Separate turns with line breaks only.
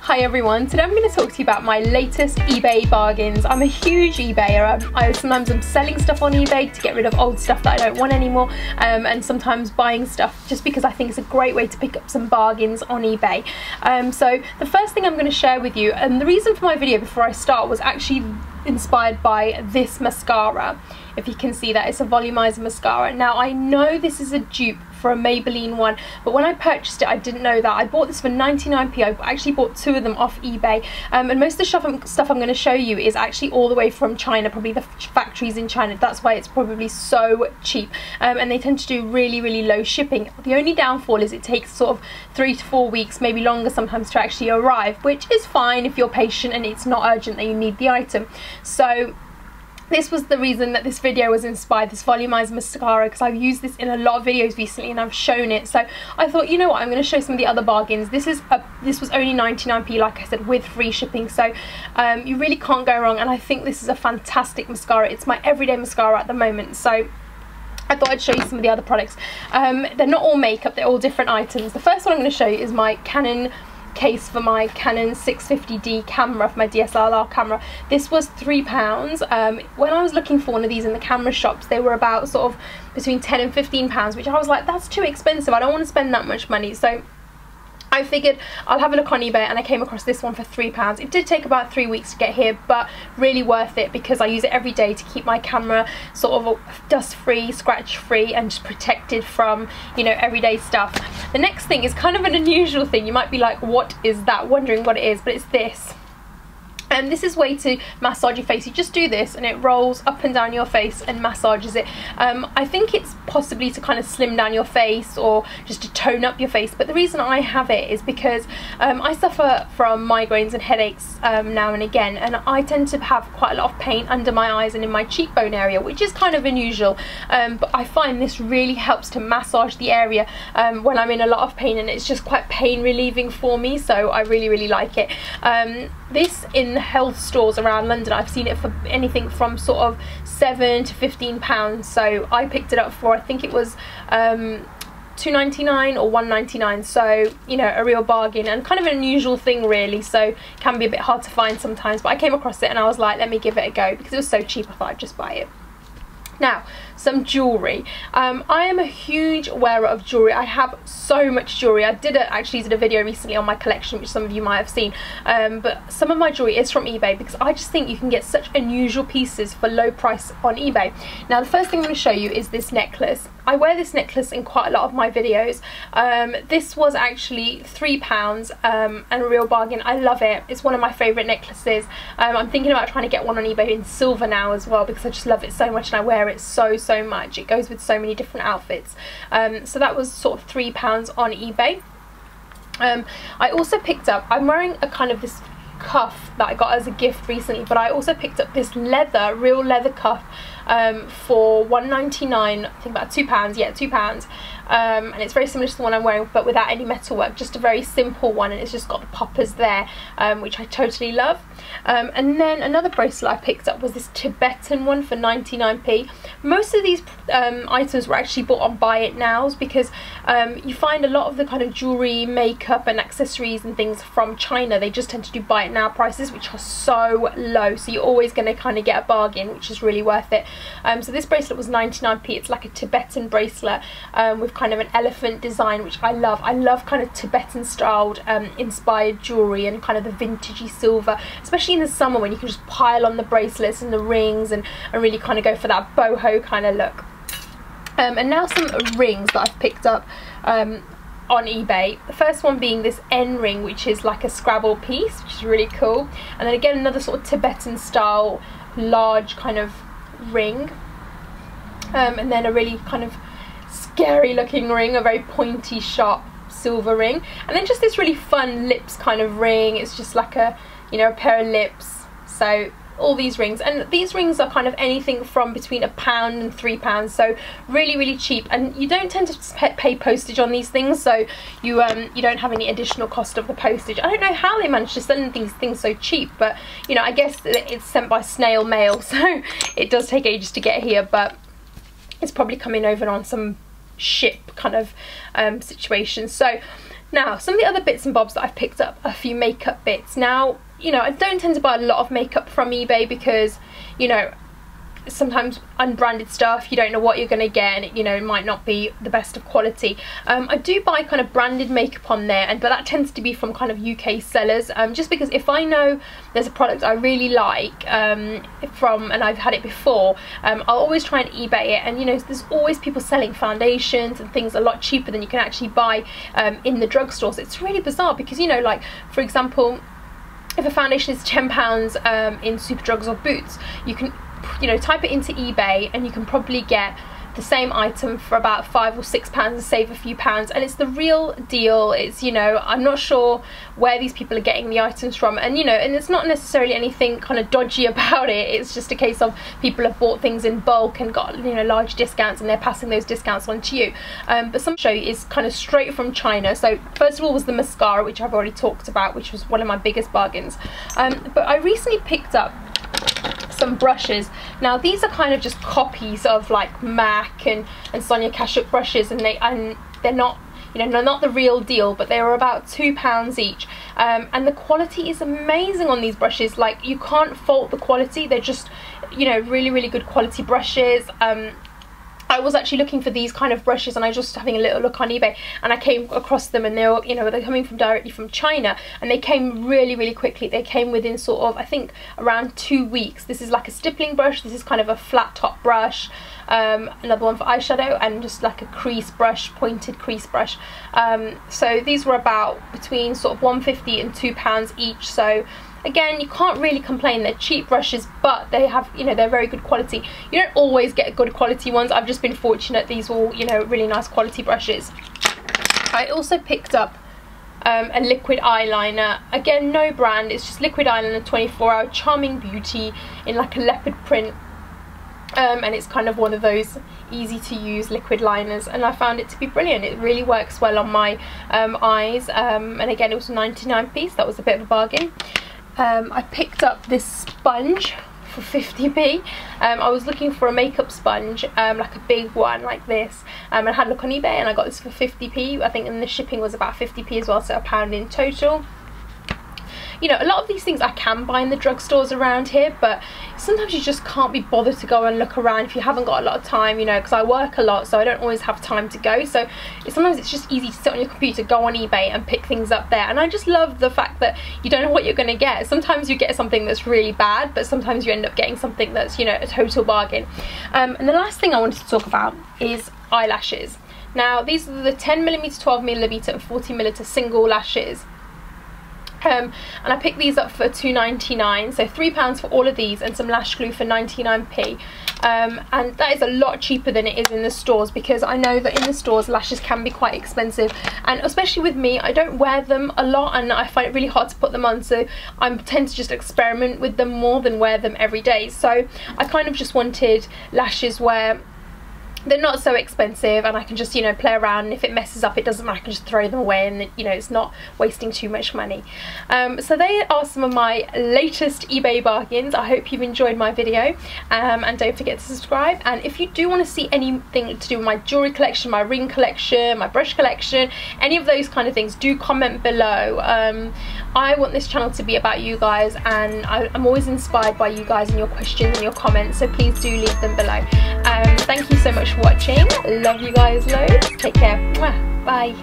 Hi everyone, today I'm going to talk to you about my latest eBay bargains. I'm a huge eBayer. Sometimes I'm selling stuff on eBay to get rid of old stuff that I don't want anymore, and sometimes buying stuff just because I think it's a great way to pick up some bargains on eBay. So the first thing I'm going to share with you, and the reason for my video before I start, was actually inspired by this mascara. If you can see that, it's a volumizer mascara. Now I know this is a dupe for a Maybelline one, but when I purchased it I didn't know that. I bought this for 99p. I actually bought two of them off eBay, and most of the stuff I'm going to show you is actually all the way from China, probably the factories in China. That's why it's probably so cheap, and they tend to do really low shipping. The only downfall is it takes sort of 3 to 4 weeks, maybe longer sometimes, to actually arrive, which is fine if you're patient and it's not urgent that you need the item. So this was the reason that this video was inspired, this volumizer mascara, because I've used this in a lot of videos recently and I've shown it. So I thought, you know what, I'm going to show some of the other bargains. This was only 99p, like I said, with free shipping, so you really can't go wrong, and I think this is a fantastic mascara. It's my everyday mascara at the moment, so I thought I'd show you some of the other products. They're not all makeup, they're all different items. The first one I'm going to show you is my Canon case for my Canon 650D camera, for my DSLR camera. This was £3. When I was looking for one of these in the camera shops, they were about sort of between £10 and £15, which I was like, that's too expensive, I don't want to spend that much money. So I figured I'll have a look on eBay, and I came across this one for £3. It did take about 3 weeks to get here, but really worth it because I use it every day to keep my camera sort of dust free, scratch free, and just protected from, you know, everyday stuff. The next thing is kind of an unusual thing. You might be like, what is that? Wondering what it is, but it's this. And this is a way to massage your face. You just do this and it rolls up and down your face and massages it. I think it's possibly to kind of slim down your face or just to tone up your face, but the reason I have it is because I suffer from migraines and headaches now and again, and I tend to have quite a lot of pain under my eyes and in my cheekbone area, which is kind of unusual, but I find this really helps to massage the area when I'm in a lot of pain, and it's just quite pain relieving for me, so I really like it. This in health stores around London, I've seen it for anything from sort of £7 to £15, so I picked it up for, I think it was £2.99 or £1.99, so you know, a real bargain and kind of an unusual thing really, so it can be a bit hard to find sometimes, but I came across it and I was like, let me give it a go, because it was so cheap I thought I'd just buy it. Now, some jewellery. I am a huge wearer of jewellery. I have so much jewellery. I actually did a video recently on my collection, which some of you might have seen, but some of my jewellery is from eBay because I just think you can get such unusual pieces for low price on eBay. Now the first thing I'm going to show you is this necklace. I wear this necklace in quite a lot of my videos. This was actually £3 and a real bargain. I love it. It's one of my favourite necklaces. I'm thinking about trying to get one on eBay in silver now as well, because I just love it so much and I wear it so much. It goes with so many different outfits. So that was sort of £3 on eBay. I also picked up, I'm wearing a kind of this cuff that I got as a gift recently, but I also picked up this leather, real leather cuff for £1.99, I think about £2, yeah, £2, and it's very similar to the one I'm wearing but without any metalwork, just a very simple one, and it's just got the poppers there, which I totally love. And then another bracelet I picked up was this Tibetan one for 99p. Most of these items were actually bought on buy it nows, because you find a lot of the kind of jewellery, makeup and accessories and things from China, they just tend to do buy it now prices, which are so low, so you're always going to kind of get a bargain, which is really worth it. So this bracelet was 99p. It's like a Tibetan bracelet with kind of an elephant design, which I love. I love kind of Tibetan styled inspired jewellery and kind of the vintagey silver, especially in the summer when you can just pile on the bracelets and the rings and really kind of go for that boho kind of look. And now some rings that I've picked up on eBay. The first one being this N ring, which is like a Scrabble piece, which is really cool, and then again another sort of Tibetan style large kind of ring, and then a really kind of scary looking ring, a very pointy sharp silver ring, and then just this really fun lips kind of ring. It's just like a, you know, a pair of lips. So all these rings, and these rings are kind of anything from between £1 and £3, so really cheap, and you don't tend to pay postage on these things, so you don't have any additional cost of the postage. I don't know how they manage to send these things so cheap, but you know, I guess it's sent by snail mail, so it does take ages to get here, but it's probably coming over on some ship kind of situation. So Now, some of the other bits and bobs that I've picked up, a few makeup bits. Now, you know, I don't tend to buy a lot of makeup from eBay because, you know, sometimes unbranded stuff, you don't know what you're going to get, and it, you know, it might not be the best of quality. I do buy kind of branded makeup on there, but that tends to be from kind of UK sellers, just because if I know there's a product I really like and I've had it before, I'll always try and eBay it. And you know, there's always people selling foundations and things a lot cheaper than you can actually buy in the drugstores. It's really bizarre because, you know, like for example, if a foundation is £10 in Superdrugs or Boots, you can, you know, type it into eBay and you can probably get the same item for about £5 or £6 and save a few pounds, and it's the real deal. It's, you know, I'm not sure where these people are getting the items from, and you know, and it's not necessarily anything kind of dodgy about it. It's just a case of people have bought things in bulk and got, you know, large discounts, and they're passing those discounts on to you. But some show is kind of straight from China. So first of all was the mascara, which I've already talked about, which was one of my biggest bargains. But I recently picked up some brushes. Now these are kind of just copies of like MAC and Sonia Kashuk brushes, and they're not, you know, not the real deal, but they were about £2 each, and the quality is amazing on these brushes. Like, you can't fault the quality. They're just, you know, really good quality brushes. I was actually looking for these kind of brushes, and I was just having a little look on eBay, and I came across them, and they were, you know, they're coming from directly from China, and they came really quickly. They came within sort of, I think, around 2 weeks. This is like a stippling brush. This is kind of a flat top brush. Another one for eyeshadow, and just like a crease brush, pointed crease brush. So these were about between sort of £1.50 and £2 each. So again, you can't really complain. They're cheap brushes, but they have, you know, they're very good quality. You don't always get good quality ones. I've just been fortunate. These were all, you know, really nice quality brushes. I also picked up a liquid eyeliner. Again, no brand. It's just liquid eyeliner, 24-hour, Charming Beauty, in like a leopard print. And it's kind of one of those easy to use liquid liners, and I found it to be brilliant. It really works well on my eyes, and again, it was 99p, so that was a bit of a bargain. I picked up this sponge for 50p. I was looking for a makeup sponge, like a big one like this, and I had a look on eBay, and I got this for 50p. I think, and the shipping was about 50p as well, so £1 in total. You know, a lot of these things I can buy in the drugstores around here, but sometimes you just can't be bothered to go and look around if you haven't got a lot of time, you know, because I work a lot, so I don't always have time to go. So sometimes it's just easy to sit on your computer, go on eBay and pick things up there. And I just love the fact that you don't know what you're going to get. Sometimes you get something that's really bad, but sometimes you end up getting something that's, you know, a total bargain. And the last thing I wanted to talk about is eyelashes. Now, these are the 10mm, 12mm and 40mm single lashes. And I picked these up for £2.99, so £3 for all of these, and some lash glue for 99p. And that is a lot cheaper than it is in the stores, because I know that in the stores lashes can be quite expensive, and especially with me, I don't wear them a lot and I find it really hard to put them on, so I tend to just experiment with them more than wear them every day. So I kind of just wanted lashes where they're not so expensive, and I can just, you know, play around, and if it messes up, it doesn't matter, I can just throw them away, and you know, it's not wasting too much money. So they are some of my latest eBay bargains. I hope you've enjoyed my video, and don't forget to subscribe. And if you do want to see anything to do with my jewelry collection, my ring collection, my brush collection, any of those kind of things, do comment below. I want this channel to be about you guys, and I'm always inspired by you guys and your questions and your comments, so please do leave them below. Thank you so much for watching. Love you guys loads. Take care. Bye.